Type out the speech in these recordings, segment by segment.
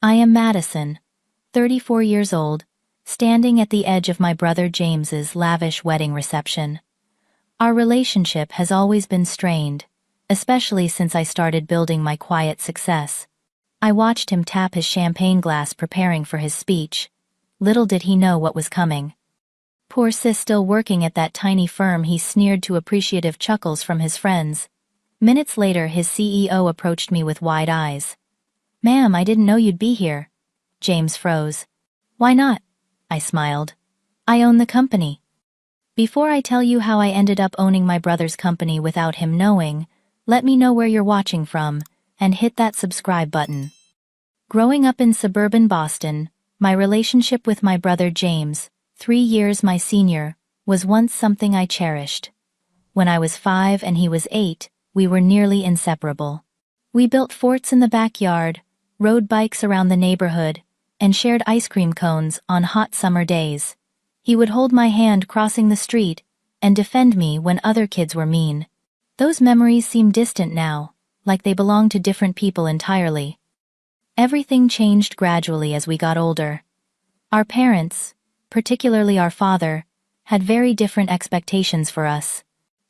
I am Madison, 34 years old, standing at the edge of my brother James's lavish wedding reception. Our relationship has always been strained, especially since I started building my quiet success. I watched him tap his champagne glass preparing for his speech. Little did he know what was coming. Poor sis, still working at that tiny firm, he sneered to appreciative chuckles from his friends. Minutes later, his CEO approached me with wide eyes. "Ma'am, I didn't know you'd be here." James froze. "Why not?" I smiled. "I own the company." Before I tell you how I ended up owning my brother's company without him knowing, let me know where you're watching from, and hit that subscribe button. Growing up in suburban Boston, my relationship with my brother James, 3 years my senior, was once something I cherished. When I was 5 and he was 8, we were nearly inseparable. We built forts in the backyard, rode bikes around the neighborhood, and shared ice cream cones on hot summer days. He would hold my hand crossing the street and defend me when other kids were mean. Those memories seem distant now, like they belong to different people entirely. Everything changed gradually as we got older. Our parents, particularly our father, had very different expectations for us.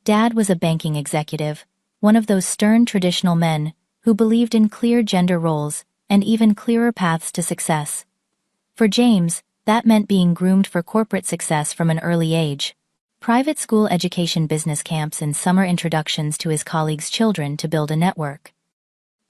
Dad was a banking executive, one of those stern traditional men who believed in clear gender roles and even clearer paths to success. For James, that meant being groomed for corporate success from an early age. Private school education, business camps, and summer introductions to his colleagues' children to build a network.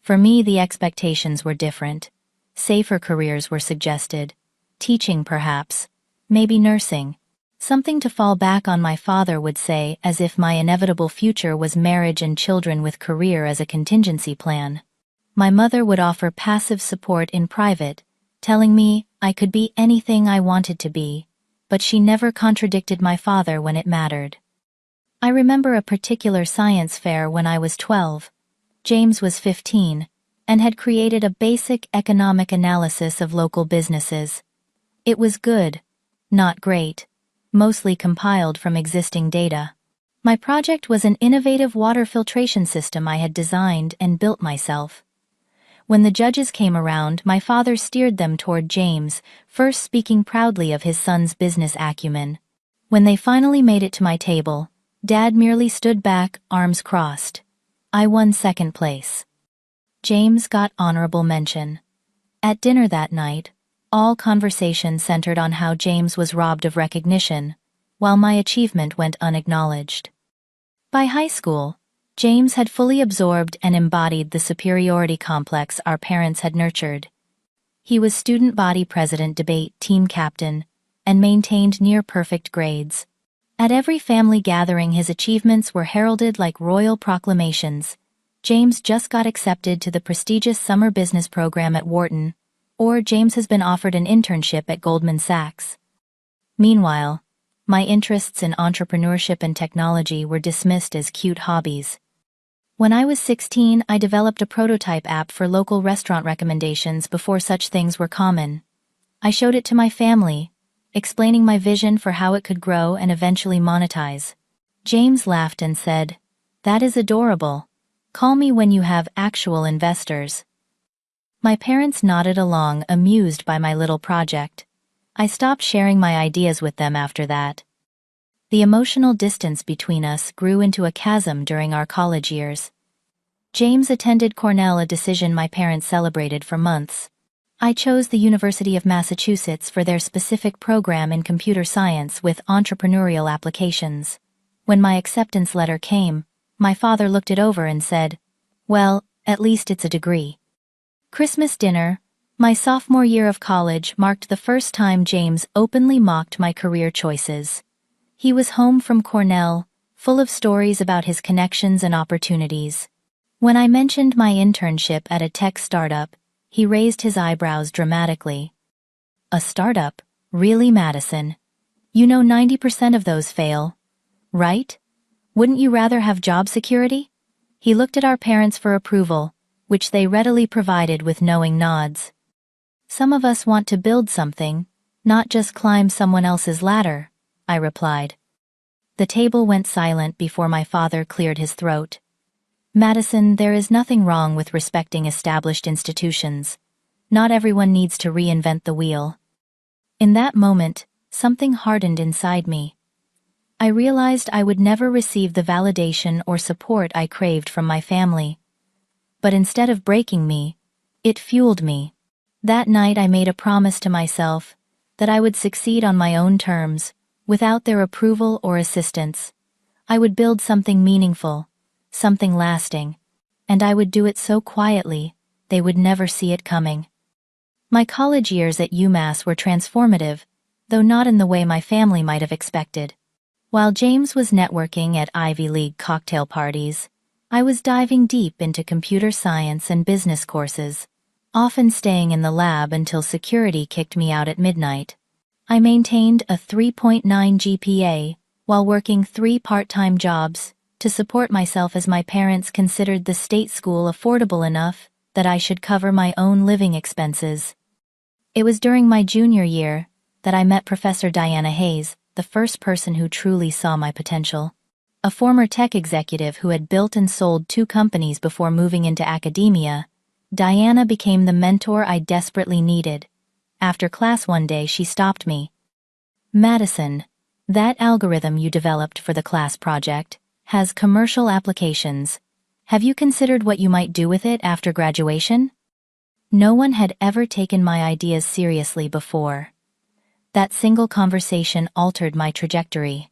For me, the expectations were different. Safer careers were suggested. Teaching, perhaps. Maybe nursing. Something to fall back on, my father would say, as if my inevitable future was marriage and children with career as a contingency plan. My mother would offer passive support in private, telling me I could be anything I wanted to be, but she never contradicted my father when it mattered. I remember a particular science fair when I was 12. James was 15, and had created a basic economic analysis of local businesses. It was good, not great, mostly compiled from existing data. My project was an innovative water filtration system I had designed and built myself. When the judges came around, my father steered them toward James, first speaking proudly of his son's business acumen. When they finally made it to my table, Dad merely stood back, arms crossed. I won second place. James got honorable mention. At dinner that night, all conversation centered on how James was robbed of recognition, while my achievement went unacknowledged. By high school, James had fully absorbed and embodied the superiority complex our parents had nurtured. He was student body president, debate team captain, and maintained near-perfect grades. At every family gathering, his achievements were heralded like royal proclamations. James just got accepted to the prestigious summer business program at Wharton, or James has been offered an internship at Goldman Sachs. Meanwhile, my interests in entrepreneurship and technology were dismissed as cute hobbies. When I was 16, I developed a prototype app for local restaurant recommendations before such things were common. I showed it to my family, explaining my vision for how it could grow and eventually monetize. James laughed and said, "That is adorable. Call me when you have actual investors." My parents nodded along, amused by my little project. I stopped sharing my ideas with them after that. The emotional distance between us grew into a chasm during our college years. James attended Cornell, a decision my parents celebrated for months. I chose the University of Massachusetts for their specific program in computer science with entrepreneurial applications. When my acceptance letter came, my father looked it over and said, "Well, at least it's a degree." Christmas dinner, my sophomore year of college, marked the first time James openly mocked my career choices. He was home from Cornell, full of stories about his connections and opportunities. When I mentioned my internship at a tech startup, he raised his eyebrows dramatically. "A startup? Really, Madison? You know 90% of those fail, right? Wouldn't you rather have job security?" He looked at our parents for approval, which they readily provided with knowing nods. "Some of us want to build something, not just climb someone else's ladder," I replied. The table went silent before my father cleared his throat. "Madison, there is nothing wrong with respecting established institutions. Not everyone needs to reinvent the wheel. In that moment, something hardened inside me. I realized I would never receive the validation or support I craved from my family. But instead of breaking me, it fueled me. That night I made a promise to myself that I would succeed on my own terms, without their approval or assistance. I would build something meaningful, something lasting, and I would do it so quietly, they would never see it coming. My college years at UMass were transformative, though not in the way my family might have expected. While James was networking at Ivy League cocktail parties, I was diving deep into computer science and business courses, often staying in the lab until security kicked me out at midnight. I maintained a 3.9 GPA while working 3 part-time jobs to support myself, as my parents considered the state school affordable enough that I should cover my own living expenses. It was during my junior year that I met Professor Diana Hayes, the first person who truly saw my potential. A former tech executive who had built and sold 2 companies before moving into academia, Diana became the mentor I desperately needed. After class one day, she stopped me. "Madison, that algorithm you developed for the class project has commercial applications. Have you considered what you might do with it after graduation?" No one had ever taken my ideas seriously before. That single conversation altered my trajectory.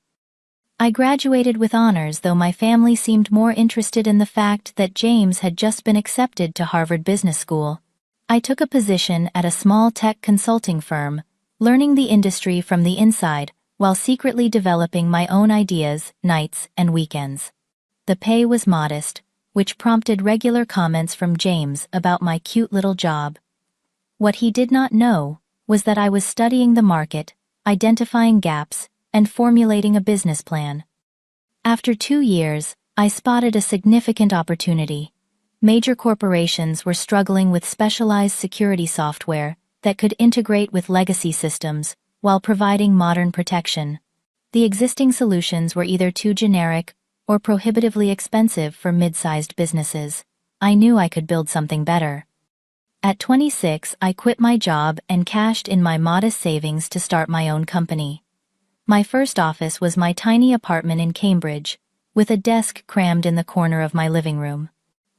I graduated with honors, though my family seemed more interested in the fact that James had just been accepted to Harvard Business School. I took a position at a small tech consulting firm, learning the industry from the inside while secretly developing my own ideas, nights and weekends. The pay was modest, which prompted regular comments from James about my cute little job. What he did not know was that I was studying the market, identifying gaps, and formulating a business plan. After 2 years, I spotted a significant opportunity. Major corporations were struggling with specialized security software that could integrate with legacy systems while providing modern protection. The existing solutions were either too generic or prohibitively expensive for mid-sized businesses. I knew I could build something better. At 26, I quit my job and cashed in my modest savings to start my own company. My first office was my tiny apartment in Cambridge, with a desk crammed in the corner of my living room.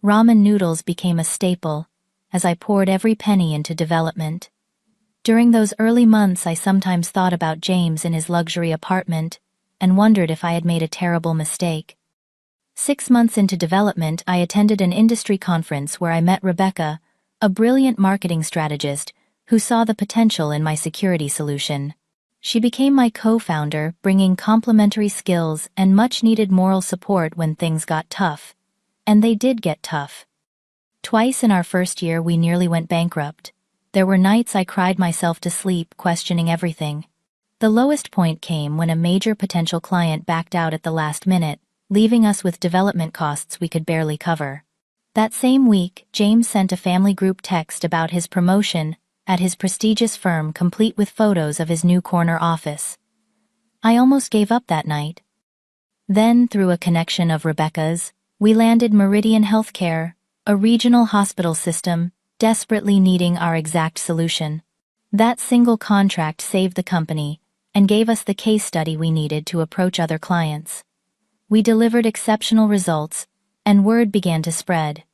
Ramen noodles became a staple, as I poured every penny into development. During those early months, I sometimes thought about James in his luxury apartment and wondered if I had made a terrible mistake. 6 months into development, I attended an industry conference where I met Rebecca, a brilliant marketing strategist who saw the potential in my security solution. She became my co-founder, bringing complementary skills and much-needed moral support when things got tough. And they did get tough. Twice in our first year, we nearly went bankrupt. There were nights I cried myself to sleep, questioning everything. The lowest point came when a major potential client backed out at the last minute, leaving us with development costs we could barely cover. That same week, James sent a family group text about his promotion at his prestigious firm, complete with photos of his new corner office. I almost gave up that night. Then, through a connection of Rebecca's, we landed Meridian Healthcare, a regional hospital system, desperately needing our exact solution. That single contract saved the company and gave us the case study we needed to approach other clients. We delivered exceptional results, and word began to spread.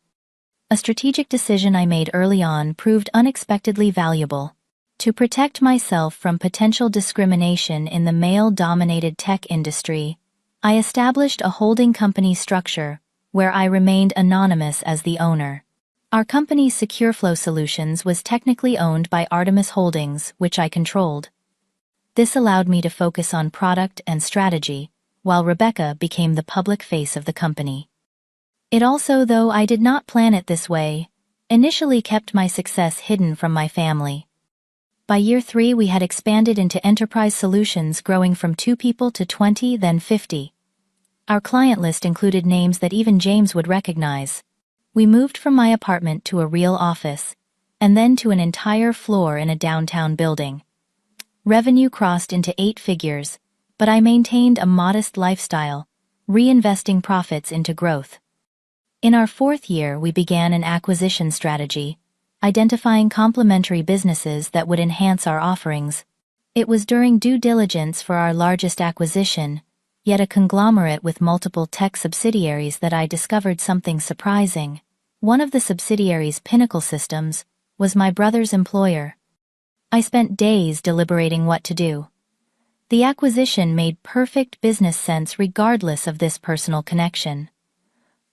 A strategic decision I made early on proved unexpectedly valuable. To protect myself from potential discrimination in the male-dominated tech industry, I established a holding company structure where I remained anonymous as the owner. Our company's SecureFlow Solutions was technically owned by Artemis Holdings, which I controlled. This allowed me to focus on product and strategy, while Rebecca became the public face of the company. It also, though I did not plan it this way, initially kept my success hidden from my family. By year 3, we had expanded into enterprise solutions, growing from 2 people to 20, then 50. Our client list included names that even James would recognize. We moved from my apartment to a real office, and then to an entire floor in a downtown building. Revenue crossed into 8 figures, but I maintained a modest lifestyle, reinvesting profits into growth. In our 4th year, we began an acquisition strategy. identifying complementary businesses that would enhance our offerings. It was during due diligence for our largest acquisition, yet a conglomerate with multiple tech subsidiaries, that I discovered something surprising. One of the subsidiaries, Pinnacle Systems, was my brother's employer. I spent days deliberating what to do. The acquisition made perfect business sense regardless of this personal connection.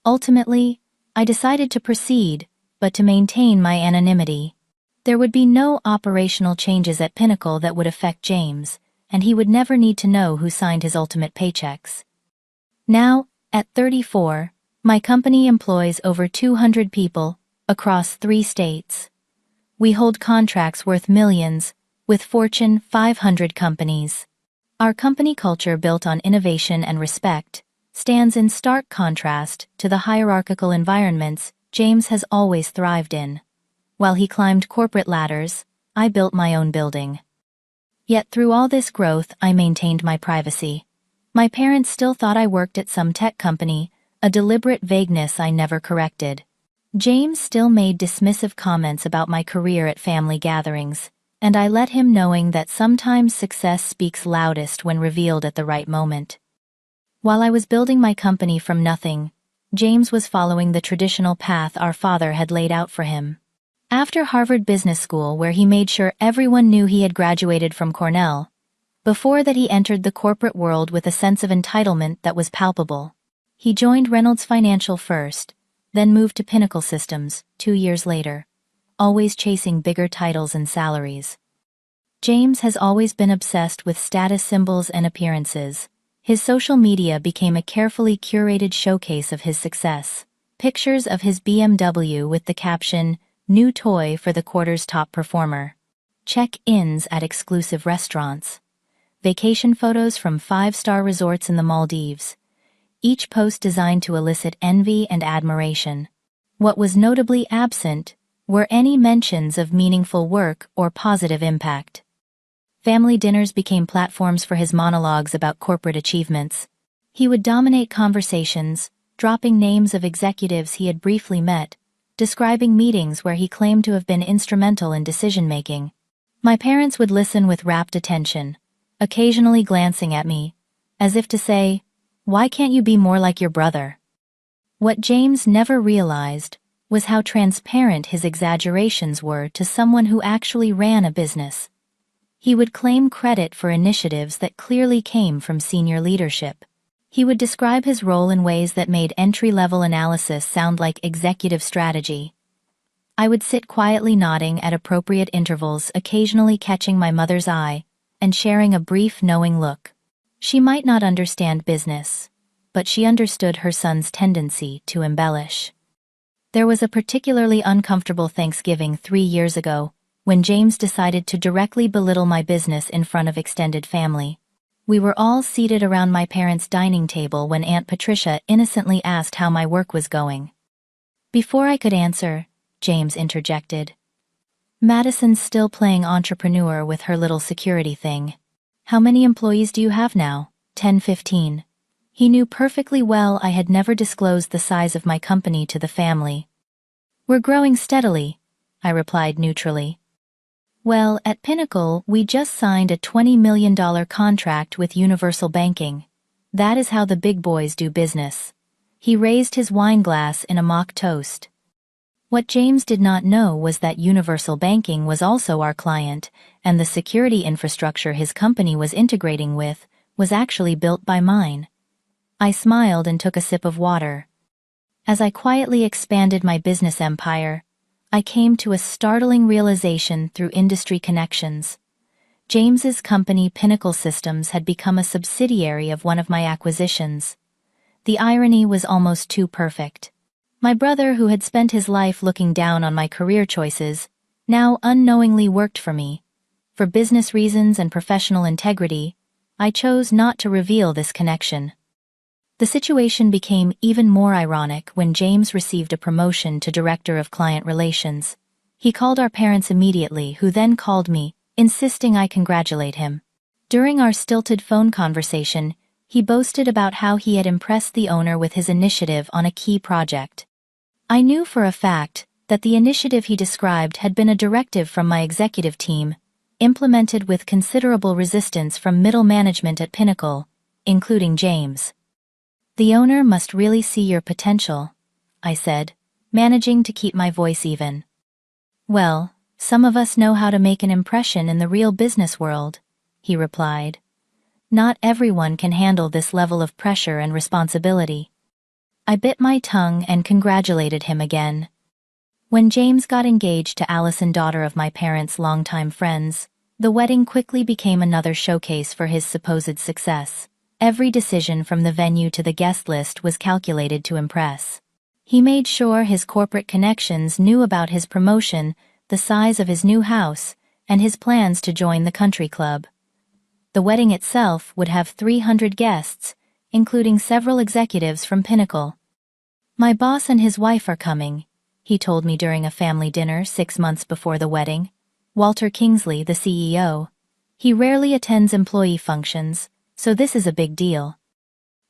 Ultimately, I decided to proceed, but to maintain my anonymity. There would be no operational changes at Pinnacle that would affect James, and he would never need to know who signed his ultimate paychecks. Now, at 34, my company employs over 200 people, across 3 states. We hold contracts worth millions, with Fortune 500 companies. Our company culture, built on innovation and respect, stands in stark contrast to the hierarchical environments James has always thrived in. While he climbed corporate ladders, I built my own building. Yet through all this growth, I maintained my privacy. My parents still thought I worked at some tech company, a deliberate vagueness I never corrected. James still made dismissive comments about my career at family gatherings, and I let him, knowing that sometimes success speaks loudest when revealed at the right moment. While I was building my company from nothing, James was following the traditional path our father had laid out for him. After Harvard Business School, where he made sure everyone knew he had graduated from Cornell, before that he entered the corporate world with a sense of entitlement that was palpable. He joined Reynolds Financial first, then moved to Pinnacle Systems 2 years later, always chasing bigger titles and salaries. James has always been obsessed with status symbols and appearances. His social media became a carefully curated showcase of his success. Pictures of his BMW with the caption, "New toy for the quarter's top performer." Check-ins at exclusive restaurants. Vacation photos from 5-star resorts in the Maldives. Each post designed to elicit envy and admiration. What was notably absent were any mentions of meaningful work or positive impact. Family dinners became platforms for his monologues about corporate achievements. He would dominate conversations, dropping names of executives he had briefly met, describing meetings where he claimed to have been instrumental in decision-making. My parents would listen with rapt attention, occasionally glancing at me, as if to say, "Why can't you be more like your brother?" What James never realized was how transparent his exaggerations were to someone who actually ran a business. He would claim credit for initiatives that clearly came from senior leadership. He would describe his role in ways that made entry-level analysis sound like executive strategy. I would sit quietly nodding at appropriate intervals, occasionally catching my mother's eye and sharing a brief knowing look. She might not understand business, but she understood her son's tendency to embellish. There was a particularly uncomfortable Thanksgiving 3 years ago, when James decided to directly belittle my business in front of extended family. We were all seated around my parents' dining table when Aunt Patricia innocently asked how my work was going. Before I could answer, James interjected. "Madison's still playing entrepreneur with her little security thing. How many employees do you have now?" 10, 15. He knew perfectly well I had never disclosed the size of my company to the family. "We're growing steadily," I replied neutrally. "Well, at Pinnacle, we just signed a $20 million contract with Universal Banking. That is how the big boys do business." He raised his wine glass in a mock toast. What James did not know was that Universal Banking was also our client, and the security infrastructure his company was integrating with was actually built by mine. I smiled and took a sip of water. As I quietly expanded my business empire, I came to a startling realization through industry connections. James's company, Pinnacle Systems, had become a subsidiary of one of my acquisitions. The irony was almost too perfect. My brother, who had spent his life looking down on my career choices, now unknowingly worked for me. For business reasons and professional integrity, I chose not to reveal this connection. The situation became even more ironic when James received a promotion to Director of Client Relations. He called our parents immediately, who then called me, insisting I congratulate him. During our stilted phone conversation, he boasted about how he had impressed the owner with his initiative on a key project. I knew for a fact that the initiative he described had been a directive from my executive team, implemented with considerable resistance from middle management at Pinnacle, including James. "The owner must really see your potential," I said, managing to keep my voice even. "Well, some of us know how to make an impression in the real business world," he replied. "Not everyone can handle this level of pressure and responsibility." I bit my tongue and congratulated him again. When James got engaged to Allison, daughter of my parents' longtime friends, the wedding quickly became another showcase for his supposed success. Every decision from the venue to the guest list was calculated to impress. He made sure his corporate connections knew about his promotion, the size of his new house, and his plans to join the country club. The wedding itself would have 300 guests, including several executives from Pinnacle. "My boss and his wife are coming," he told me during a family dinner 6 months before the wedding. "Walter Kingsley, the CEO. He rarely attends employee functions, so this is a big deal."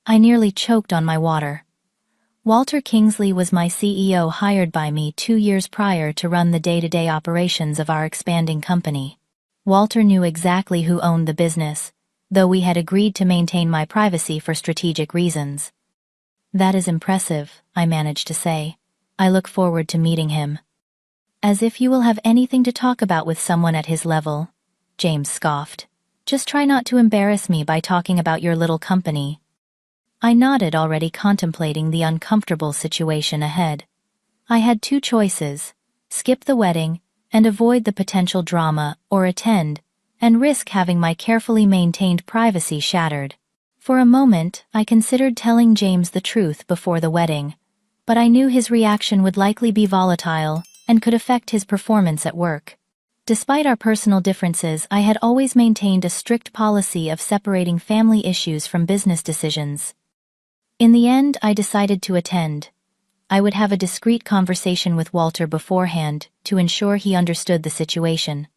I nearly choked on my water. Walter Kingsley was my CEO, hired by me 2 years prior to run the day-to-day operations of our expanding company. Walter knew exactly who owned the business, though we had agreed to maintain my privacy for strategic reasons. "That is impressive," I managed to say. "I look forward to meeting him." "As if you will have anything to talk about with someone at his level," James scoffed. "Just try not to embarrass me by talking about your little company." I nodded, already contemplating the uncomfortable situation ahead. I had 2 choices: skip the wedding and avoid the potential drama, or attend and risk having my carefully maintained privacy shattered. For a moment, I considered telling James the truth before the wedding, but I knew his reaction would likely be volatile and could affect his performance at work. Despite our personal differences, I had always maintained a strict policy of separating family issues from business decisions. In the end, I decided to attend. I would have a discreet conversation with Walter beforehand to ensure he understood the situation.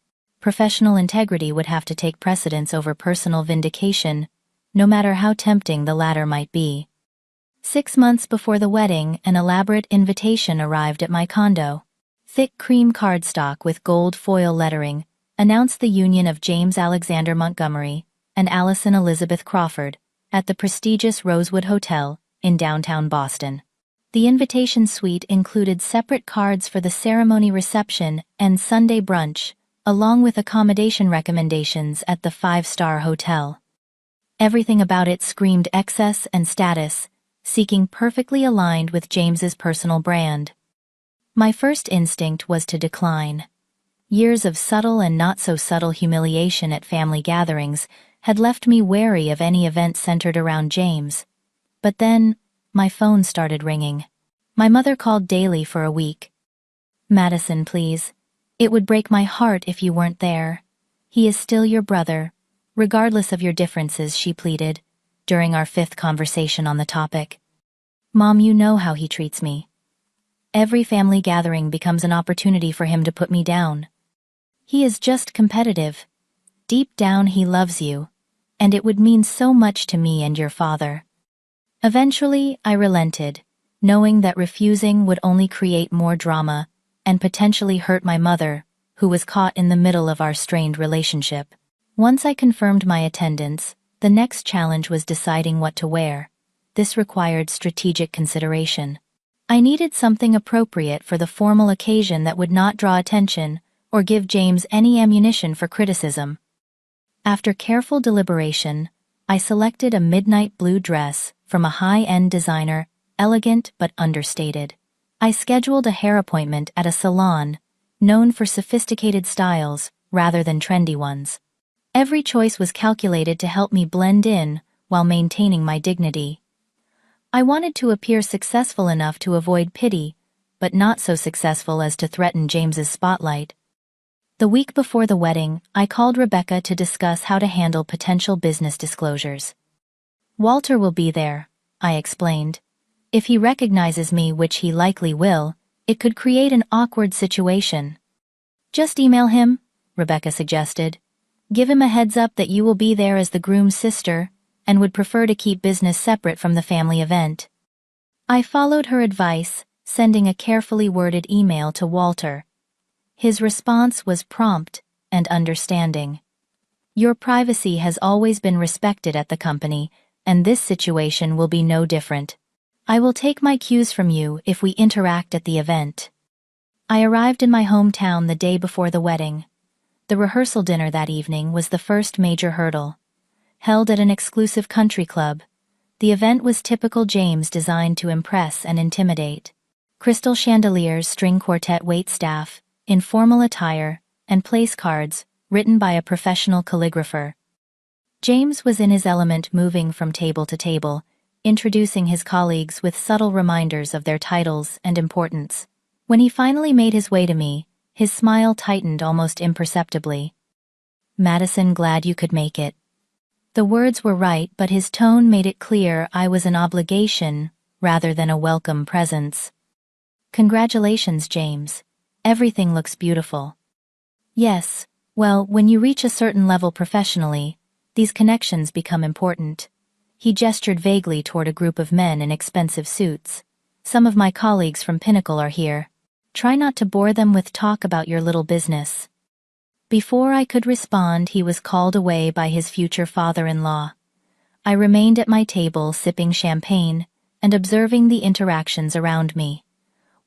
Professional integrity would have to take precedence over personal vindication, no matter how tempting the latter might be. 6 months before the wedding, an elaborate invitation arrived at my condo. Thick cream cardstock with gold foil lettering announced the union of James Alexander Montgomery and Allison Elizabeth Crawford at the prestigious Rosewood Hotel in downtown Boston. The invitation suite included separate cards for the ceremony, reception, and Sunday brunch, along with accommodation recommendations at the 5-star hotel. Everything about it screamed excess and status, seeking perfectly aligned with James's personal brand. My first instinct was to decline. Years of subtle and not-so-subtle humiliation at family gatherings had left me wary of any event centered around James. But then, my phone started ringing. My mother called daily for a week. "Madison, please. It would break my heart if you weren't there. He is still your brother, regardless of your differences," she pleaded, during our 5th conversation on the topic. "Mom, you know how he treats me. Every family gathering becomes an opportunity for him to put me down. He is just competitive. Deep down he loves you, and it would mean so much to me and your father." Eventually, I relented, knowing that refusing would only create more drama and potentially hurt my mother, who was caught in the middle of our strained relationship. Once I confirmed my attendance, the next challenge was deciding what to wear. This required strategic consideration. I needed something appropriate for the formal occasion that would not draw attention or give James any ammunition for criticism. After careful deliberation, I selected a midnight blue dress from a high-end designer, elegant but understated. I scheduled a hair appointment at a salon, known for sophisticated styles rather than trendy ones. Every choice was calculated to help me blend in while maintaining my dignity. I wanted to appear successful enough to avoid pity, but not so successful as to threaten James's spotlight. The week before the wedding, I called Rebecca to discuss how to handle potential business disclosures. "Walter will be there," I explained. "If he recognizes me, which he likely will, it could create an awkward situation." "Just email him," Rebecca suggested. "Give him a heads up that you will be there as the groom's sister and would prefer to keep business separate from the family event." I followed her advice sending a carefully worded email to Walter. His response was prompt and understanding. Your privacy has always been respected at the company, and this situation will be no different. I will take my cues from you if we interact at the event. I arrived in my hometown the day before the wedding. The rehearsal dinner that evening was the first major hurdle. Held at an exclusive country club, the event was typical James, designed to impress and intimidate. Crystal chandeliers, string quartet waitstaff, informal attire, and place cards, written by a professional calligrapher. James was in his element, moving from table to table, introducing his colleagues with subtle reminders of their titles and importance. When he finally made his way to me, his smile tightened almost imperceptibly. "Madison, glad you could make it." The words were right, but his tone made it clear I was an obligation rather than a welcome presence. "Congratulations, James. Everything looks beautiful." "Yes, well, when you reach a certain level professionally, these connections become important." He gestured vaguely toward a group of men in expensive suits. "Some of my colleagues from Pinnacle are here. Try not to bore them with talk about your little business." Before I could respond, he was called away by his future father-in-law. I remained at my table sipping champagne and observing the interactions around me.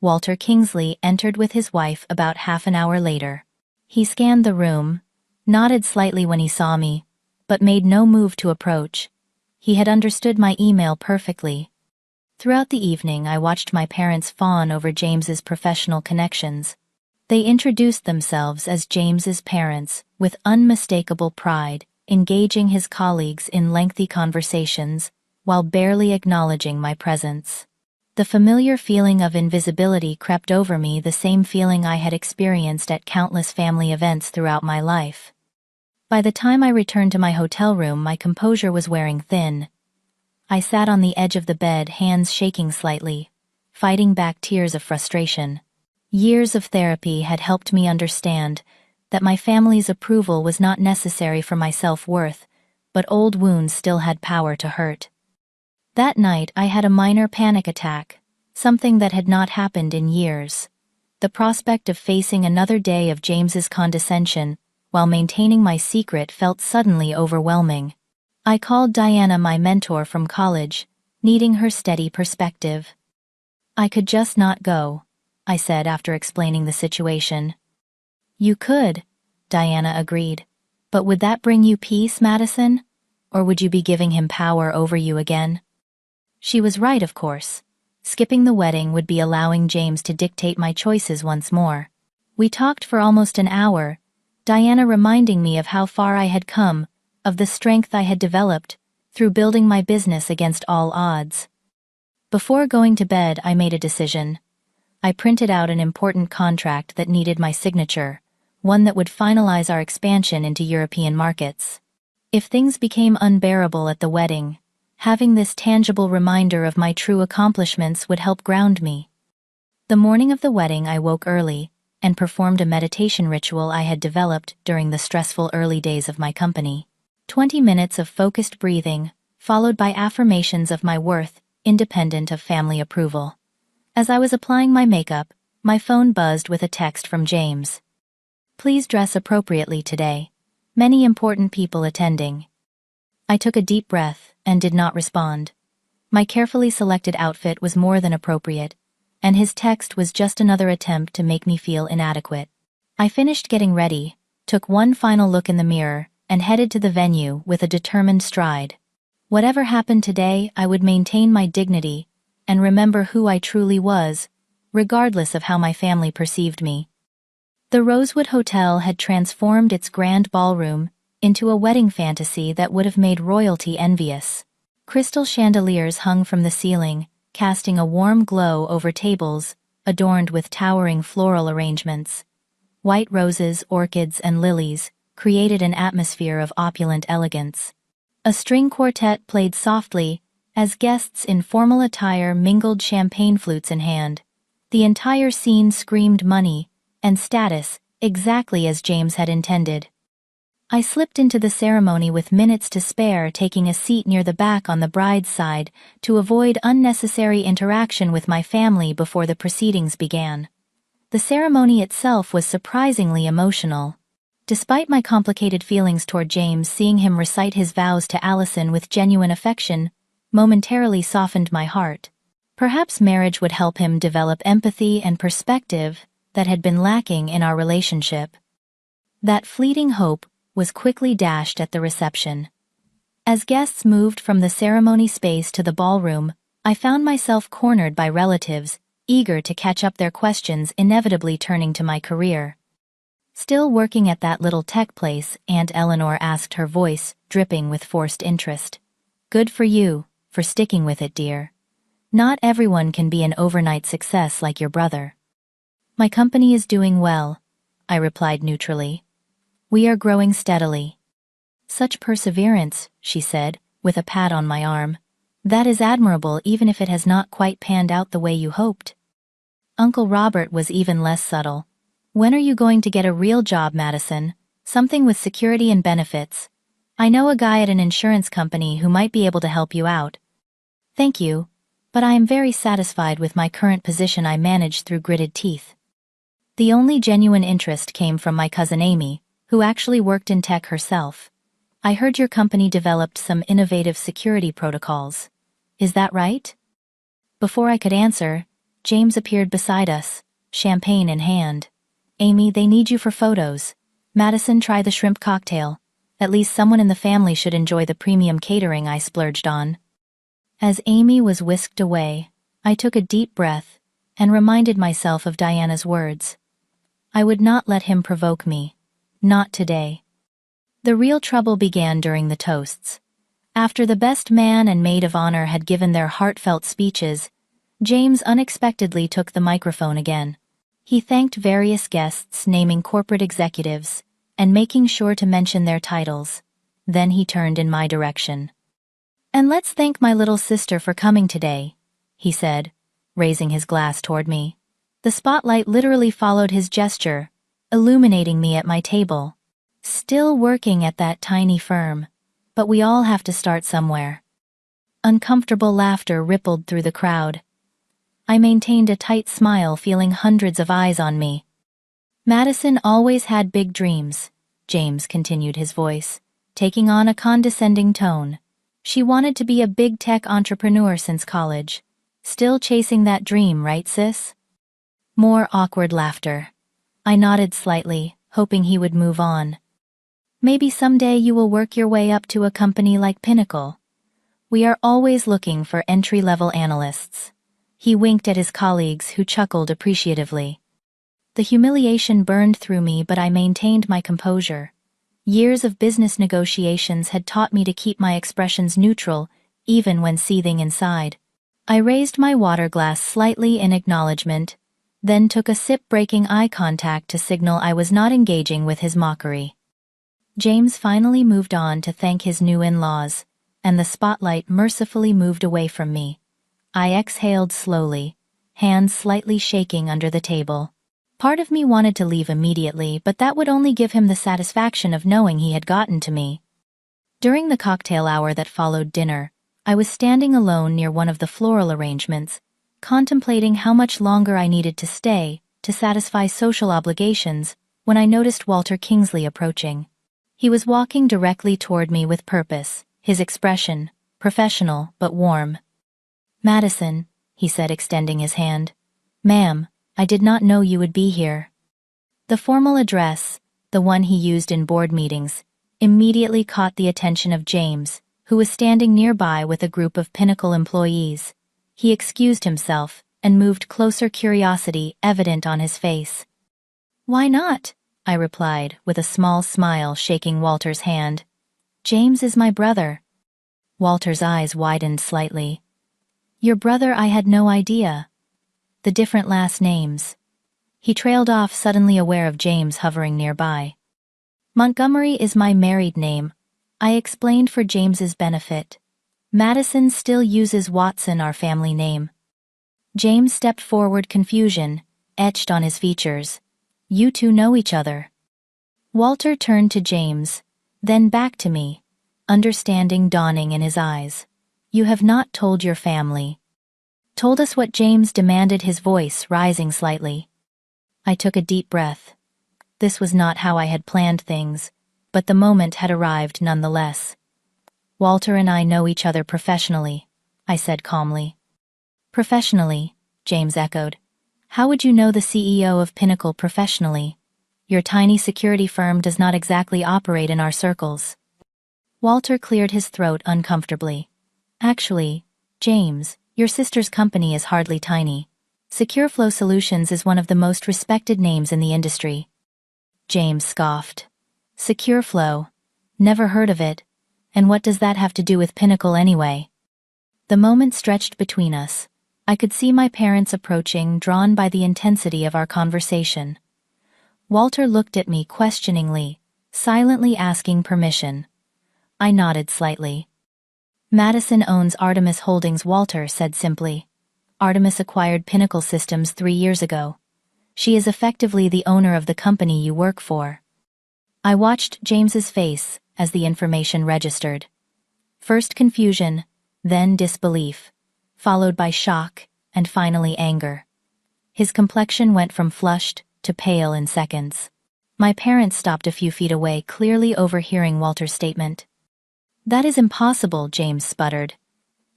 Walter Kingsley entered with his wife about half an hour later. He scanned the room, nodded slightly when he saw me, but made no move to approach. He had understood my email perfectly. Throughout the evening, I watched my parents fawn over James's professional connections. They introduced themselves as James's parents with unmistakable pride, engaging his colleagues in lengthy conversations while barely acknowledging my presence. The familiar feeling of invisibility crept over me, the same feeling I had experienced at countless family events throughout my life. By the time I returned to my hotel room, my composure was wearing thin. I sat on the edge of the bed, hands shaking slightly, fighting back tears of frustration. Years of therapy had helped me understand that my family's approval was not necessary for my self-worth, but old wounds still had power to hurt. That night, I had a minor panic attack, something that had not happened in years. The prospect of facing another day of James's condescension while maintaining my secret felt suddenly overwhelming. I called Diana, my mentor from college, needing her steady perspective. "I could just not go," I said after explaining the situation. "You could," Diana agreed. "But would that bring you peace, Madison? Or would you be giving him power over you again?" She was right, of course. Skipping the wedding would be allowing James to dictate my choices once more. We talked for almost an hour, Diana reminding me of how far I had come, of the strength I had developed through building my business against all odds. Before going to bed, I made a decision. I printed out an important contract that needed my signature, one that would finalize our expansion into European markets. If things became unbearable at the wedding, having this tangible reminder of my true accomplishments would help ground me. The morning of the wedding, I woke early and performed a meditation ritual I had developed during the stressful early days of my company. 20 minutes of focused breathing, followed by affirmations of my worth, independent of family approval. As I was applying my makeup, my phone buzzed with a text from James. "Please dress appropriately today. Many important people attending." I took a deep breath and did not respond. My carefully selected outfit was more than appropriate, and his text was just another attempt to make me feel inadequate. I finished getting ready, took one final look in the mirror, and headed to the venue with a determined stride. Whatever happened today, I would maintain my dignity and remember who I truly was, regardless of how my family perceived me. The Rosewood Hotel had transformed its grand ballroom into a wedding fantasy that would have made royalty envious. Crystal chandeliers hung from the ceiling, casting a warm glow over tables adorned with towering floral arrangements. White roses, orchids, and lilies created an atmosphere of opulent elegance. A string quartet played softly as guests in formal attire mingled, champagne flutes in hand. The entire scene screamed money and status, exactly as James had intended. I slipped into the ceremony with minutes to spare, taking a seat near the back on the bride's side to avoid unnecessary interaction with my family before the proceedings began. The ceremony itself was surprisingly emotional. Despite my complicated feelings toward James, seeing him recite his vows to Allison with genuine affection momentarily softened my heart. Perhaps marriage would help him develop empathy and perspective that had been lacking in our relationship. That fleeting hope was quickly dashed at the reception. As guests moved from the ceremony space to the ballroom, I found myself cornered by relatives, eager to catch up their questions, inevitably turning to my career. "Still working at that little tech place?" Aunt Eleanor asked, her voice dripping with forced interest. "Good for you, for sticking with it, dear. Not everyone can be an overnight success like your brother." "My company is doing well," I replied neutrally. "We are growing steadily." "Such perseverance," she said, with a pat on my arm. "That is admirable, even if it has not quite panned out the way you hoped." Uncle Robert was even less subtle. "When are you going to get a real job, Madison? Something with security and benefits. I know a guy at an insurance company who might be able to help you out." "Thank you, but I am very satisfied with my current position," I managed through gritted teeth. The only genuine interest came from my cousin Amy, who actually worked in tech herself. "I heard your company developed some innovative security protocols. Is that right?" Before I could answer, James appeared beside us, champagne in hand. "Amy, they need you for photos. Madison, try the shrimp cocktail. At least someone in the family should enjoy the premium catering I splurged on." As Amy was whisked away, I took a deep breath and reminded myself of Diana's words. I would not let him provoke me. Not today. The real trouble began during the toasts. After the best man and maid of honor had given their heartfelt speeches, James unexpectedly took the microphone again. He thanked various guests, naming corporate executives and making sure to mention their titles. Then he turned in my direction. "And let's thank my little sister for coming today," he said, raising his glass toward me. The spotlight literally followed his gesture, illuminating me at my table. Still working at that tiny firm, but we all have to start somewhere. Uncomfortable laughter rippled through the crowd. I maintained a tight smile, feeling hundreds of eyes on me. "Madison always had big dreams," James continued, his voice taking on a condescending tone. "She wanted to be a big tech entrepreneur since college. Still chasing that dream, right, sis?" More awkward laughter. I nodded slightly, hoping he would move on. "Maybe someday you will work your way up to a company like Pinnacle. We are always looking for entry-level analysts." He winked at his colleagues, who chuckled appreciatively. The humiliation burned through me, but I maintained my composure. Years of business negotiations had taught me to keep my expressions neutral, even when seething inside. I raised my water glass slightly in acknowledgement, then took a sip, breaking eye contact to signal I was not engaging with his mockery. James finally moved on to thank his new in-laws, and the spotlight mercifully moved away from me. I exhaled slowly, hands slightly shaking under the table. Part of me wanted to leave immediately, but that would only give him the satisfaction of knowing he had gotten to me. During the cocktail hour that followed dinner, I was standing alone near one of the floral arrangements, contemplating how much longer I needed to stay to satisfy social obligations, when I noticed Walter Kingsley approaching. He was walking directly toward me with purpose, his expression professional but warm. "Madison," he said, extending his hand. "Ma'am, I did not know you would be here." The formal address, the one he used in board meetings, immediately caught the attention of James, who was standing nearby with a group of Pinnacle employees. He excused himself and moved closer, curiosity evident on his face. "Why not?" I replied, with a small smile, shaking Walter's hand. "James is my brother." Walter's eyes widened slightly. "Your brother? I had no idea. The different last names." He trailed off, suddenly aware of James hovering nearby. "Montgomery is my married name," I explained for James's benefit. "Madison still uses Watson, our family name." James stepped forward, confusion etched on his features. "You two know each other?" Walter turned to James, Then back to me, understanding dawning in his eyes. You have not told your family. Told us what James demanded, his voice rising slightly. I took a deep breath. This was not how I had planned things, but the moment had arrived nonetheless. Walter and I know each other professionally, I said calmly. Professionally, James echoed. How would you know the CEO of Pinnacle professionally? Your tiny security firm does not exactly operate in our circles. Walter cleared his throat uncomfortably. Actually, James, your sister's company is hardly tiny. SecureFlow Solutions is one of the most respected names in the industry. James scoffed. SecureFlow? Never heard of it. And what does that have to do with Pinnacle anyway? The moment stretched between us. I could see my parents approaching, drawn by the intensity of our conversation. Walter looked at me questioningly, silently asking permission. I nodded slightly. Madison owns Artemis Holdings, Walter said simply. Artemis acquired Pinnacle Systems 3 years ago. She is effectively the owner of the company you work for. I watched James's face as the information registered. First confusion, then disbelief, followed by shock, and finally anger. His complexion went from flushed to pale in seconds. My parents stopped a few feet away, clearly overhearing Walter's statement. That is impossible, James sputtered.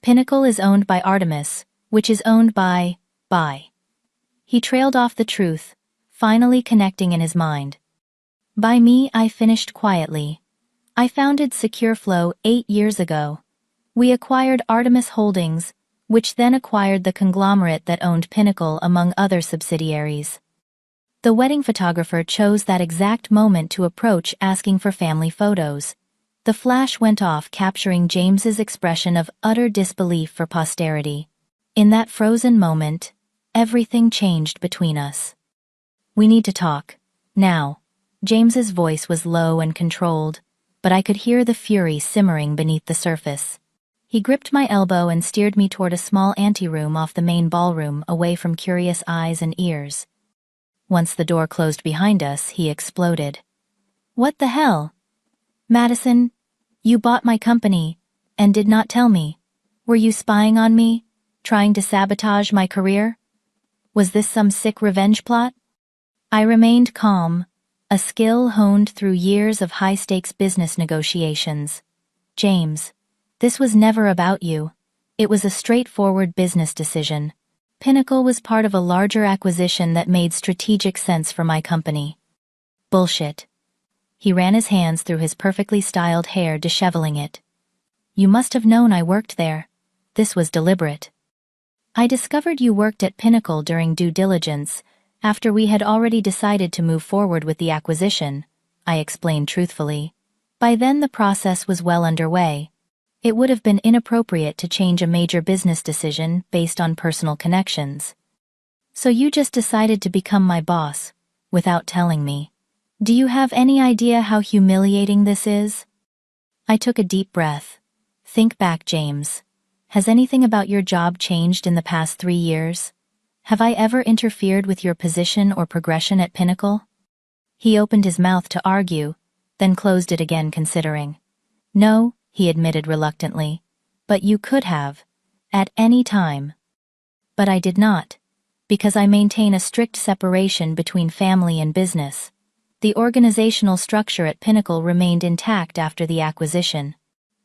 Pinnacle is owned by Artemis, which is owned by. He trailed off the truth, finally connecting in his mind. By me, I finished quietly. I founded SecureFlow 8 years ago. We acquired Artemis Holdings, which then acquired the conglomerate that owned Pinnacle among other subsidiaries. The wedding photographer chose that exact moment to approach, asking for family photos. The flash went off, capturing James's expression of utter disbelief for posterity. In that frozen moment, everything changed between us. We need to talk. Now. James's voice was low and controlled, but I could hear the fury simmering beneath the surface. He gripped my elbow and steered me toward a small anteroom off the main ballroom, away from curious eyes and ears. Once the door closed behind us, he exploded. What the hell? Madison, you bought my company, and did not tell me. Were you spying on me? Trying to sabotage my career? Was this some sick revenge plot? I remained calm, a skill honed through years of high-stakes business negotiations. James, this was never about you. It was a straightforward business decision. Pinnacle was part of a larger acquisition that made strategic sense for my company. Bullshit. He ran his hands through his perfectly styled hair, disheveling it. You must have known I worked there. This was deliberate. I discovered you worked at Pinnacle during due diligence, after we had already decided to move forward with the acquisition, I explained truthfully. By then the process was well underway. It would have been inappropriate to change a major business decision based on personal connections. So you just decided to become my boss, without telling me. Do you have any idea how humiliating this is? I took a deep breath. Think back, James. Has anything about your job changed in the past 3 years? Have I ever interfered with your position or progression at Pinnacle? He opened his mouth to argue, then closed it again, considering. No, he admitted reluctantly. But you could have. At any time. But I did not. Because I maintain a strict separation between family and business. The organizational structure at Pinnacle remained intact after the acquisition.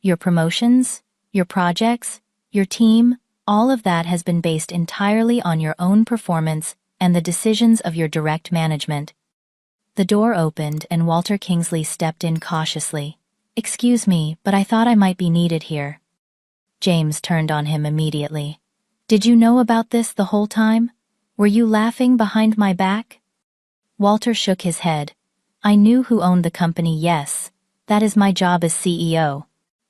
Your promotions, your projects, your team, all of that has been based entirely on your own performance and the decisions of your direct management. The door opened and Walter Kingsley stepped in cautiously. Excuse me, but I thought I might be needed here. James turned on him immediately. Did you know about this the whole time? Were you laughing behind my back? Walter shook his head. I knew who owned the company, yes. That is my job as CEO.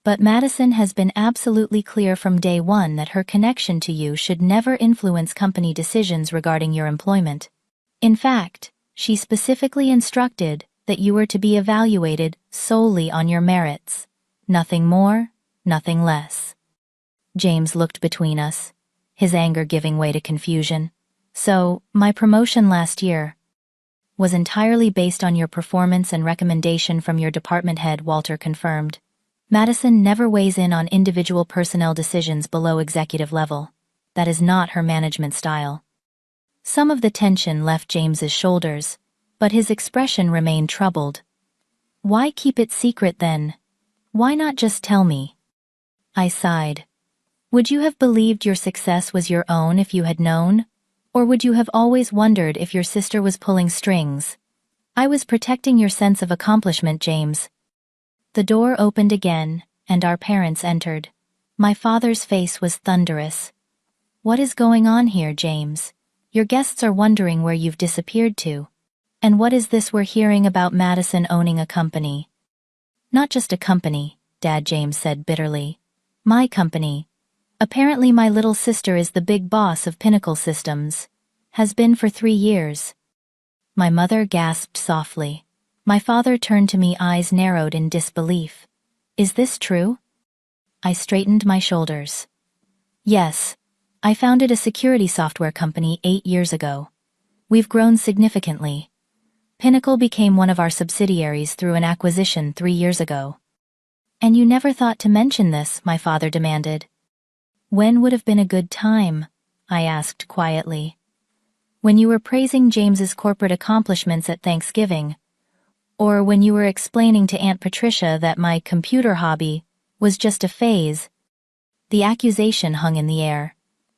But Madison has been absolutely clear from day one that her connection to you should never influence company decisions regarding your employment. In fact, she specifically instructed that you were to be evaluated solely on your merits. Nothing more, nothing less. James looked between us, his anger giving way to confusion. So, my promotion last year. was entirely based on your performance and recommendation from your department head, Walter confirmed. Madison never weighs in on individual personnel decisions below executive level. That is not her management style. Some of the tension left James's shoulders, but his expression remained troubled. Why keep it secret then? Why not just tell me? I sighed. Would you have believed your success was your own if you had known? Or would you have always wondered if your sister was pulling strings? I was protecting your sense of accomplishment, James. The door opened again, and our parents entered. My father's face was thunderous. What is going on here, James? Your guests are wondering where you've disappeared to. And what is this we're hearing about Madison owning a company? Not just a company, Dad, James said bitterly. My company. Apparently my little sister is the big boss of Pinnacle Systems. Has been for 3 years. My mother gasped softly. My father turned to me, eyes narrowed in disbelief. Is this true? I straightened my shoulders. Yes. I founded a security software company 8 years ago. We've grown significantly. Pinnacle became one of our subsidiaries through an acquisition 3 years ago. And you never thought to mention this, my father demanded. When would have been a good time? I asked quietly. When you were praising James's corporate accomplishments at Thanksgiving, or when you were explaining to Aunt Patricia that my computer hobby was just a phase. The accusation hung in the air.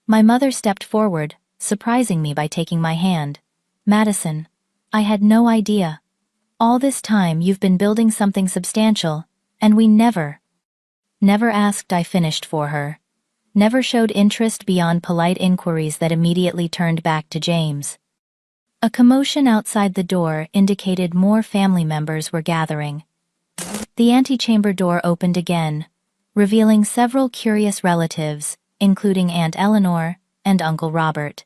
My mother stepped forward, surprising me by taking my hand. Madison, I had no idea. All this time you've been building something substantial, and we never asked. I finished for her. Never showed interest beyond polite inquiries that immediately turned back to James. A commotion outside the door indicated more family members were gathering. The antechamber door opened again, revealing several curious relatives, including Aunt Eleanor and Uncle Robert.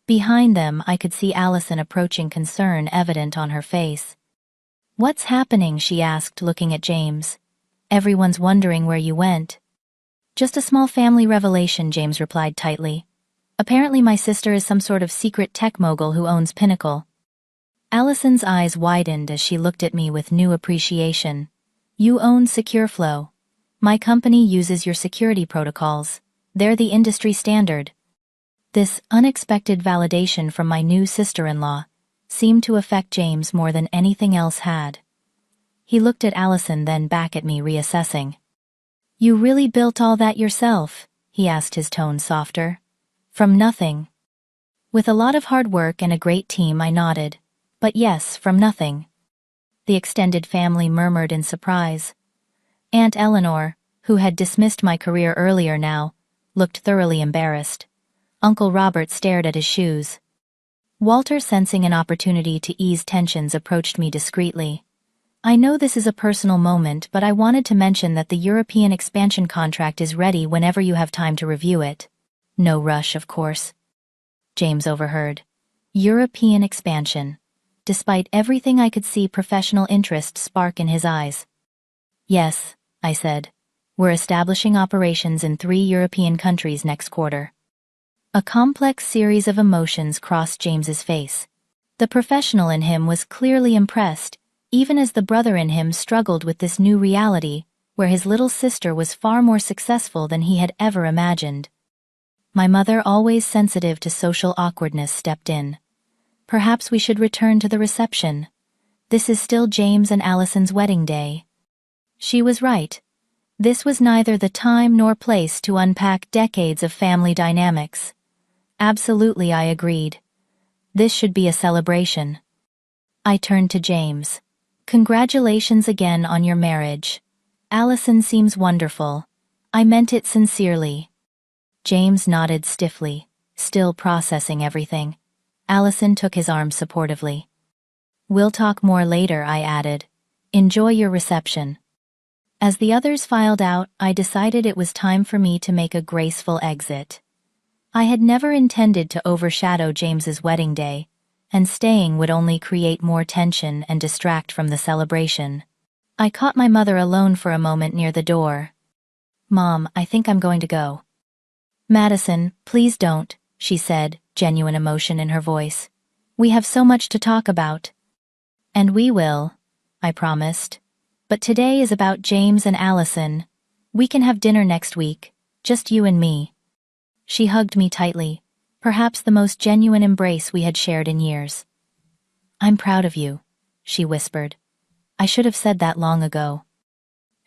Behind them I could see Allison approaching, concern evident on her face. What's happening? She asked, looking at James. Everyone's wondering where you went. Just a small family revelation, James replied tightly. Apparently my sister is some sort of secret tech mogul who owns Pinnacle. Allison's eyes widened as she looked at me with new appreciation. You own SecureFlow. My company uses your security protocols. They're the industry standard. This unexpected validation from my new sister-in-law seemed to affect James more than anything else had. He looked at Allison, then back at me, reassessing. You really built all that yourself? He asked, his tone softer. From nothing. With a lot of hard work and a great team, I nodded. But yes, from nothing. The extended family murmured in surprise. Aunt Eleanor, who had dismissed my career earlier now, looked thoroughly embarrassed. Uncle Robert stared at his shoes. Walter, sensing an opportunity to ease tensions, approached me discreetly. I know this is a personal moment, but I wanted to mention that the European expansion contract is ready whenever you have time to review it. No rush, of course. James overheard. European expansion. Despite everything, I could see professional interest spark in his eyes. Yes, I said. We're establishing operations in 3 European countries next quarter. A complex series of emotions crossed James's face. The professional in him was clearly impressed, even as the brother in him struggled with this new reality, where his little sister was far more successful than he had ever imagined. My mother, always sensitive to social awkwardness, stepped in. Perhaps we should return to the reception. This is still James and Allison's wedding day. She was right. This was neither the time nor place to unpack decades of family dynamics. Absolutely, I agreed. This should be a celebration. I turned to James. Congratulations again on your marriage. Allison seems wonderful. I meant it sincerely. James nodded stiffly, still processing everything. Allison took his arm supportively. We'll talk more later, I added. Enjoy your reception. As the others filed out, I decided it was time for me to make a graceful exit. I had never intended to overshadow James's wedding day, and staying would only create more tension and distract from the celebration. I caught my mother alone for a moment near the door. Mom, I think I'm going to go. Madison, please don't, she said, genuine emotion in her voice. We have so much to talk about. And we will, I promised. But today is about James and Allison. We can have dinner next week, just you and me. She hugged me tightly, perhaps the most genuine embrace we had shared in years. I'm proud of you, she whispered. I should have said that long ago.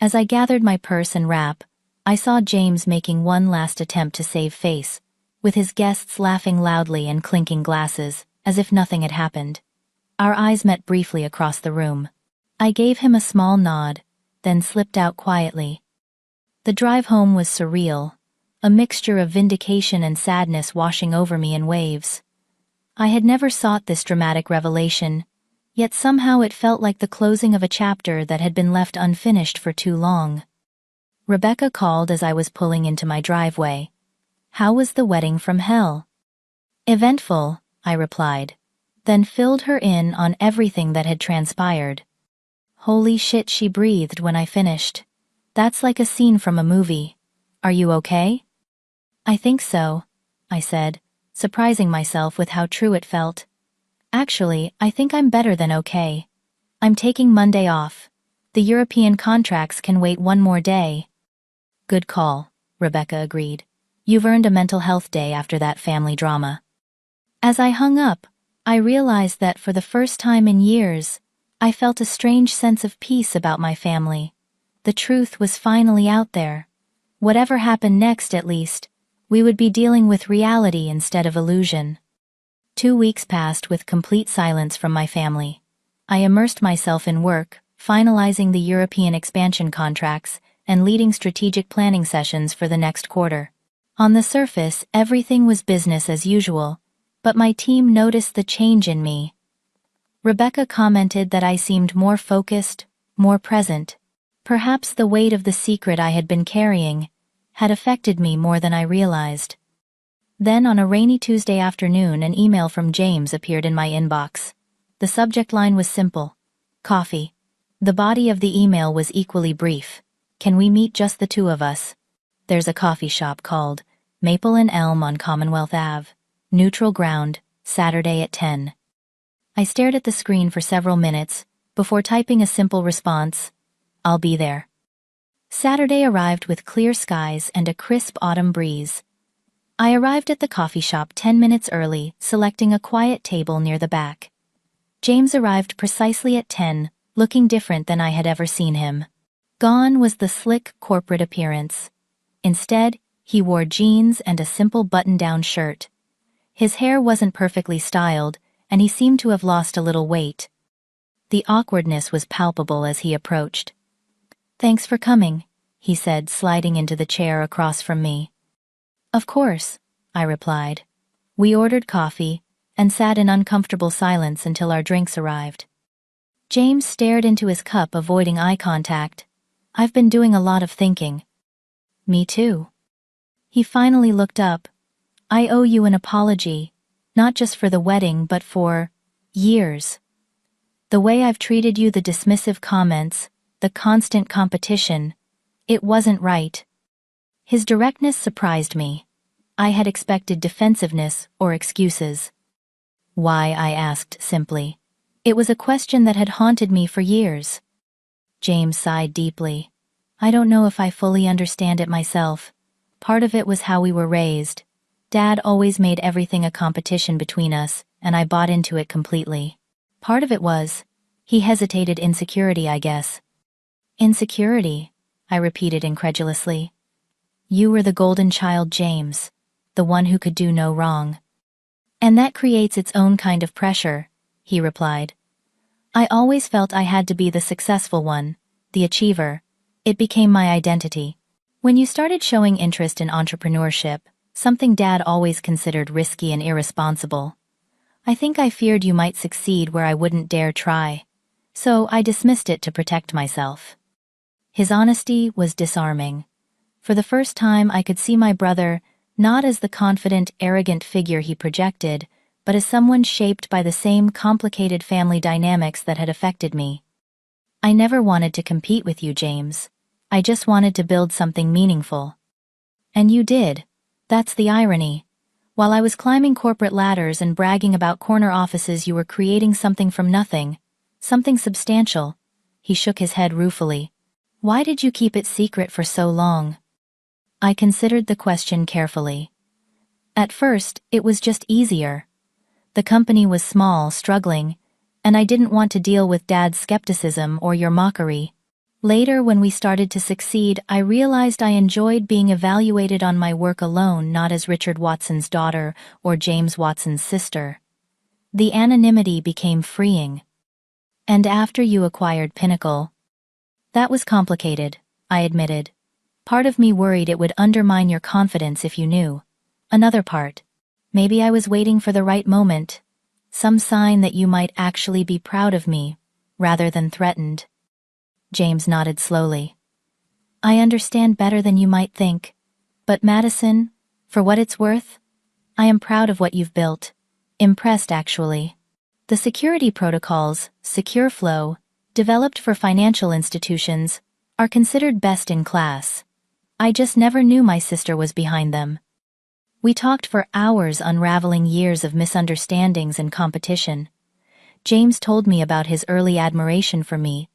As I gathered my purse and wrap, I saw James making one last attempt to save face, with his guests laughing loudly and clinking glasses, as if nothing had happened. Our eyes met briefly across the room. I gave him a small nod, then slipped out quietly. The drive home was surreal, a mixture of vindication and sadness washing over me in waves. I had never sought this dramatic revelation, yet somehow it felt like the closing of a chapter that had been left unfinished for too long. Rebecca called as I was pulling into my driveway. How was the wedding from hell? Eventful, I replied, then filled her in on everything that had transpired. Holy shit, she breathed when I finished. That's like a scene from a movie. Are you okay? I think so, I said, surprising myself with how true it felt. Actually, I think I'm better than okay. I'm taking Monday off. The European contracts can wait one more day. Good call, Rebecca agreed. You've earned a mental health day after that family drama. As I hung up, I realized that for the first time in years, I felt a strange sense of peace about my family. The truth was finally out there. Whatever happened next, at least, we would be dealing with reality instead of illusion. 2 weeks passed with complete silence from my family. I immersed myself in work, finalizing the European expansion contracts and leading strategic planning sessions for the next quarter. On the surface, everything was business as usual, but my team noticed the change in me. Rebecca commented that I seemed more focused, more present. Perhaps the weight of the secret I had been carrying had affected me more than I realized. Then on a rainy Tuesday afternoon, an email from James appeared in my inbox. The subject line was simple: coffee. The body of the email was equally brief: can we meet, just the two of us? There's a coffee shop called Maple and Elm on Commonwealth Ave. Neutral ground, Saturday at 10. I stared at the screen for several minutes before typing a simple response: I'll be there. Saturday arrived with clear skies and a crisp autumn breeze. I arrived at the coffee shop 10 minutes early, selecting a quiet table near the back. James arrived precisely at 10, looking different than I had ever seen him. Gone was the slick corporate appearance. Instead, he wore jeans and a simple button-down shirt. His hair wasn't perfectly styled, and he seemed to have lost a little weight. The awkwardness was palpable as he approached. Thanks for coming, he said, sliding into the chair across from me. Of course, I replied. We ordered coffee and sat in uncomfortable silence until our drinks arrived. James stared into his cup, avoiding eye contact. I've been doing a lot of thinking. Me too. He finally looked up. I owe you an apology, not just for the wedding but for years. The way I've treated you, the dismissive comments, the constant competition, it wasn't right. His directness surprised me. I had expected defensiveness or excuses. Why, I asked simply. It was a question that had haunted me for years. James sighed deeply. I don't know if I fully understand it myself. Part of it was how we were raised. Dad always made everything a competition between us, and I bought into it completely. Part of it was, he hesitated, insecurity, I guess. Insecurity, I repeated incredulously. You were the golden child, James, the one who could do no wrong. And that creates its own kind of pressure, he replied. I always felt I had to be the successful one, the achiever. It became my identity. When you started showing interest in entrepreneurship, something Dad always considered risky and irresponsible, I think I feared you might succeed where I wouldn't dare try. So I dismissed it to protect myself. His honesty was disarming. For the first time, I could see my brother not as the confident, arrogant figure he projected, but as someone shaped by the same complicated family dynamics that had affected me. I never wanted to compete with you, James. I just wanted to build something meaningful. And you did. That's the irony. While I was climbing corporate ladders and bragging about corner offices, you were creating something from nothing, Something substantial. He shook his head ruefully. Why did you keep it secret for so long? I considered the question carefully. At first, it was just easier. The company was small, struggling, and I didn't want to deal with Dad's skepticism or your mockery. Later, when we started to succeed, I realized I enjoyed being evaluated on my work alone, not as Richard Watson's daughter or James Watson's sister. The anonymity became freeing. And after you acquired Pinnacle? That was complicated, I admitted. Part of me worried it would undermine your confidence if you knew. Another part. Maybe I was waiting for the right moment. Some sign that you might actually be proud of me, rather than threatened. James nodded slowly. I understand better than you might think. But Madison, for what it's worth, I am proud of what you've built. Impressed, actually. The security protocols, secure flow, developed for financial institutions, are considered best in class. I just never knew my sister was behind them. We talked for hours, unraveling years of misunderstandings and competition. James told me about his early admiration for me,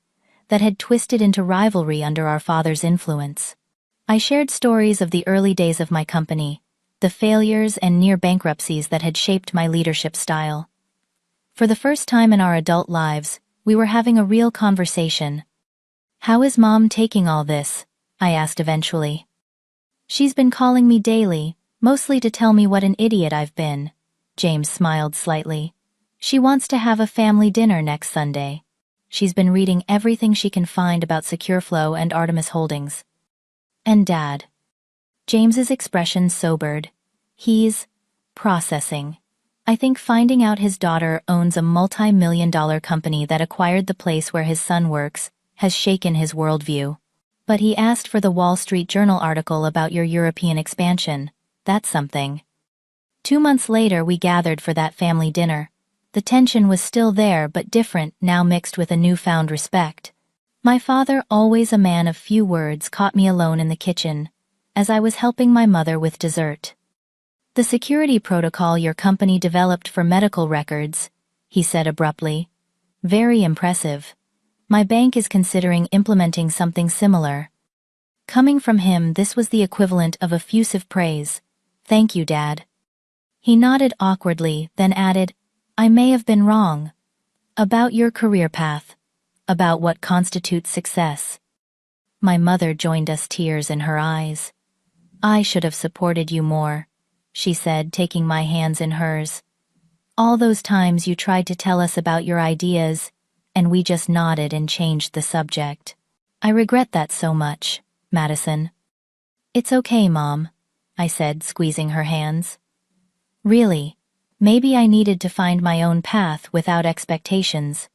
that had twisted into rivalry under our father's influence. I shared stories of the early days of my company, the failures and near bankruptcies that had shaped my leadership style. For the first time in our adult lives, we were having a real conversation. How is Mom taking all this? I asked eventually. She's been calling me daily, mostly to tell me what an idiot I've been. James smiled slightly. She wants to have a family dinner next Sunday. She's been reading everything she can find about SecureFlow and Artemis Holdings. And Dad? James's expression sobered. He's processing. I think finding out his daughter owns a multi-million-dollar company that acquired the place where his son works has shaken his worldview. But he asked for the Wall Street Journal article about your European expansion. That's something. 2 months later, we gathered for that family dinner. The tension was still there, but different, now mixed with a newfound respect. My father, always a man of few words, caught me alone in the kitchen, as I was helping my mother with dessert. The security protocol your company developed for medical records, he said abruptly. Very impressive. My bank is considering implementing something similar. Coming from him, this was the equivalent of effusive praise. Thank you, Dad. He nodded awkwardly, then added, I may have been wrong. About your career path. About what constitutes success. My mother joined us, tears in her eyes. I should have supported you more, she said, taking my hands in hers. All those times you tried to tell us about your ideas, and we just nodded and changed the subject. I regret that so much, Madison. It's okay, Mom, I said, squeezing her hands. Really, maybe I needed to find my own path without expectations.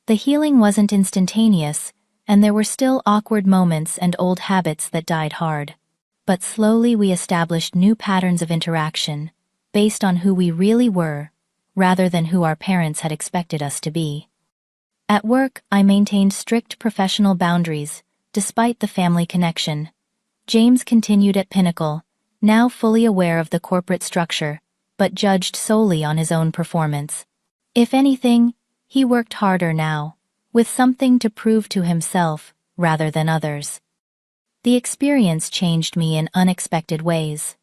The healing wasn't instantaneous, and there were still awkward moments and old habits that died hard. But slowly we established new patterns of interaction, based on who we really were, rather than who our parents had expected us to be. At work, I maintained strict professional boundaries, despite the family connection. James continued at Pinnacle, now fully aware of the corporate structure, but judged solely on his own performance. If anything, he worked harder now, with something to prove to himself, rather than others. The experience changed me in unexpected ways.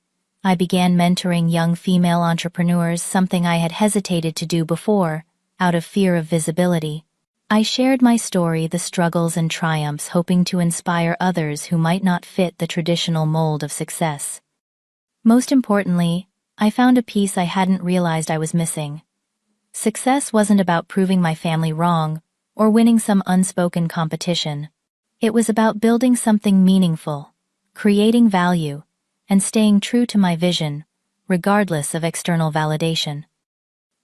I began mentoring young female entrepreneurs, something I had hesitated to do before, out of fear of visibility. I shared my story, the struggles and triumphs, hoping to inspire others who might not fit the traditional mold of success. Most importantly, I found a piece I hadn't realized I was missing. Success wasn't about proving my family wrong or winning some unspoken competition. It was about building something meaningful, creating value, and staying true to my vision, regardless of external validation.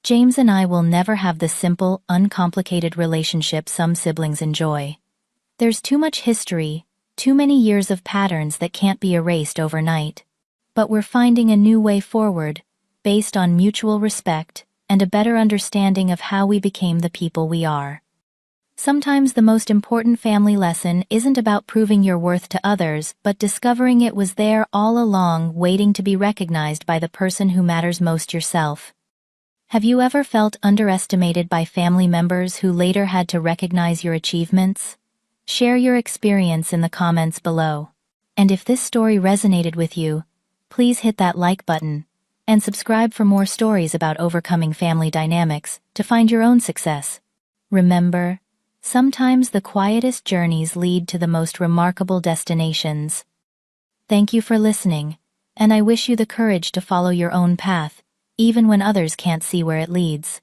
James and I will never have the simple, uncomplicated relationship some siblings enjoy. There's too much history, too many years of patterns that can't be erased overnight. But we're finding a new way forward, based on mutual respect and a better understanding of how we became the people we are. Sometimes the most important family lesson isn't about proving your worth to others, but discovering it was there all along, waiting to be recognized by the person who matters most, yourself. Have you ever felt underestimated by family members who later had to recognize your achievements? Share your experience in the comments below. And if this story resonated with you, please hit that like button and subscribe for more stories about overcoming family dynamics to find your own success. Remember, sometimes the quietest journeys lead to the most remarkable destinations. Thank you for listening, and I wish you the courage to follow your own path, even when others can't see where it leads.